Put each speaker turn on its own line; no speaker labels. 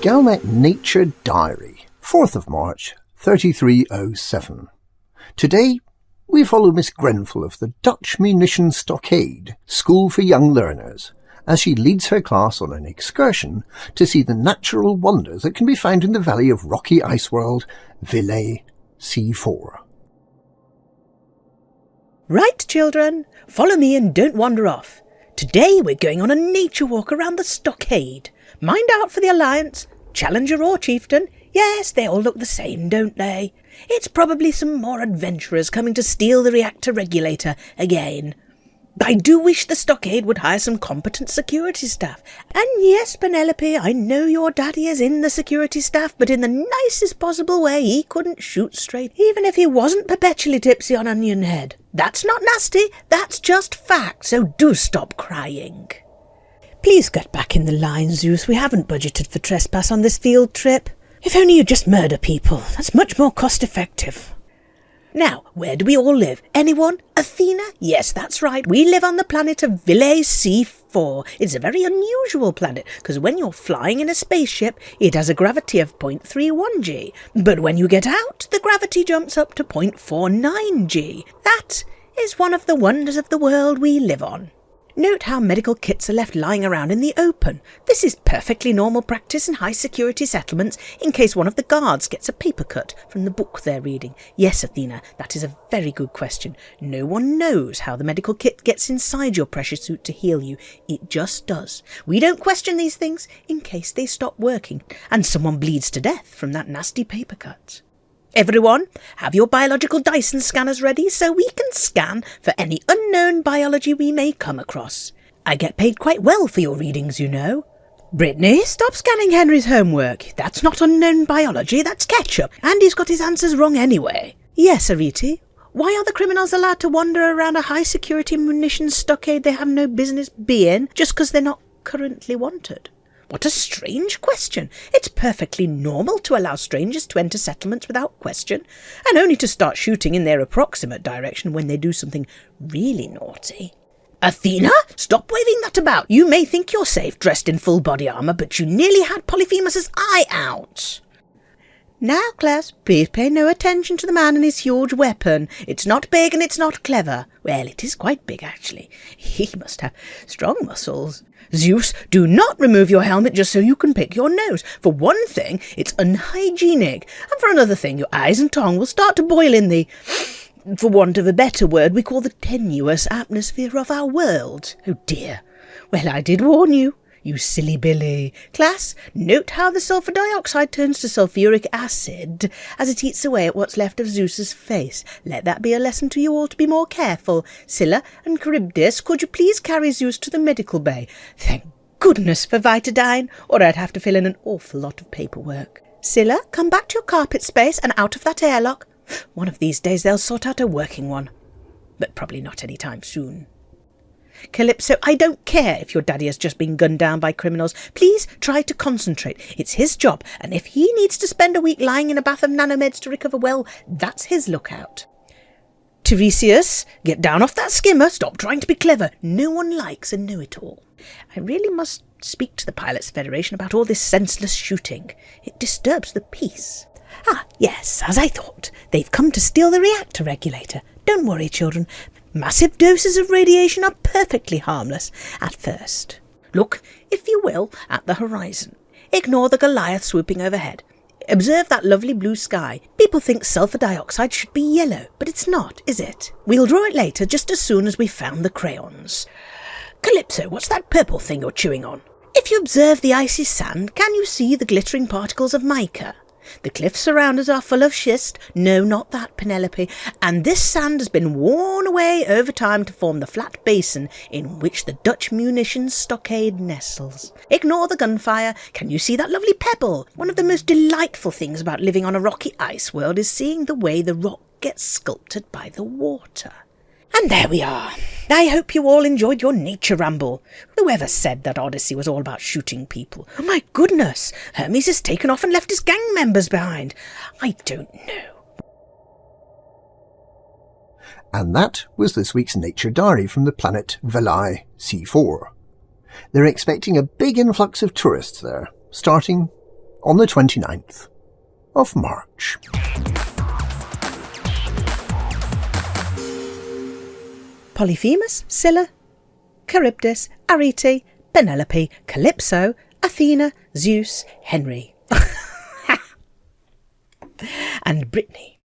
Galnet Nature Diary, 4th of March, 3307. Today, we follow Miss Grenfell of the Dutch Munitions Stockade School for Young Learners, as she leads her class on an excursion to see the natural wonders that can be found in the valley of rocky ice world Villae C4.
Right, children, follow me and don't wander off. Today we're going on a nature walk around the stockade. Mind out for the Alliance, Challenger or Chieftain. Yes, they all look the same, don't they? It's probably some more adventurers coming to steal the reactor regulator again. I do wish the stockade would hire some competent security staff. And yes, Penelope, I know your daddy is in the security staff, but in the nicest possible way. He couldn't shoot straight, even if he wasn't perpetually tipsy on onion head. That's not nasty, that's just fact, so do stop crying. Please get back in the line, Zeus. We haven't budgeted for trespass on this field trip. If only you'd just murder people. That's much more cost-effective. Now, where do we all live? Anyone? Athena? Yes, that's right. We live on the planet of Villae C4. It's a very unusual planet, because when you're flying in a spaceship, it has a gravity of 0.31 g. But when you get out, the gravity jumps up to 0.49 g. That is one of the wonders of the world we live on. Note how medical kits are left lying around in the open. This is perfectly normal practice in high-security settlements in case one of the guards gets a paper cut from the book they're reading. Yes, Athena, that is a very good question. No one knows how the medical kit gets inside your pressure suit to heal you. It just does. We don't question these things in case they stop working and someone bleeds to death from that nasty paper cut. Everyone, have your biological Dyson scanners ready so we can scan for any unknown biology we may come across. I get paid quite well for your readings, you know. Brittany, stop scanning Henry's homework. That's not unknown biology, that's ketchup. And he's got his answers wrong anyway. Yes, Arete. Why are the criminals allowed to wander around a high-security munitions stockade they have no business being just because they're not currently wanted? What a strange question. It's perfectly normal to allow strangers to enter settlements without question, and only to start shooting in their approximate direction when they do something really naughty. Athena, stop waving that about. You may think you're safe dressed in full body armour, but you nearly had Polyphemus' eye out. Now, class, please pay no attention to the man and his huge weapon. It's not big and it's not clever. Well, it is quite big, actually. He must have strong muscles. Zeus, do not remove your helmet just so you can pick your nose. For one thing, it's unhygienic. And for another thing, your eyes and tongue will start to boil in the, for want of a better word, we call the tenuous atmosphere of our world. Oh dear. Well, I did warn you. You silly Billy. Class, note how the sulphur dioxide turns to sulphuric acid as it eats away at what's left of Zeus's face. Let that be a lesson to you all to be more careful. Scylla and Charybdis, could you please carry Zeus to the medical bay? Thank goodness for Vitadine, or I'd have to fill in an awful lot of paperwork. Scylla, come back to your carpet space and out of that airlock. One of these days they'll sort out a working one. But probably not any time soon. Calypso, I don't care if your daddy has just been gunned down by criminals. Please try to concentrate. It's his job, and if he needs to spend a week lying in a bath of nanomeds to recover, well, that's his lookout. Tiresias, get down off that skimmer. Stop trying to be clever. No one likes a know-it-all. I really must speak to the Pilots' Federation about all this senseless shooting. It disturbs the peace. Ah, yes, as I thought. They've come to steal the reactor regulator. Don't worry, children. Massive doses of radiation are perfectly harmless at first. Look, if you will, at the horizon. Ignore the Goliath swooping overhead. Observe that lovely blue sky. People think sulphur dioxide should be yellow, but it's not, is it? We'll draw it later, just as soon as we've found the crayons. Calypso, what's that purple thing you're chewing on? If you observe the icy sand, can you see the glittering particles of mica? The cliffs around us are full of schist. No, not that, Penelope. And this sand has been worn away over time to form the flat basin in which the Dutch Munitions Stockade nestles. Ignore the gunfire. Can you see that lovely pebble? One of the most delightful things about living on a rocky ice world is seeing the way the rock gets sculpted by the water. And there we are. I hope you all enjoyed your nature ramble. Whoever said that Odyssey was all about shooting people? Oh my goodness, Hermes has taken off and left his gang members behind. I don't know.
And that was this week's Nature Diary from the planet Villae C4. They're expecting a big influx of tourists there, starting on the 29th of March.
Polyphemus, Scylla, Charybdis, Arete, Penelope, Calypso, Athena, Zeus, Henry. And Brittany.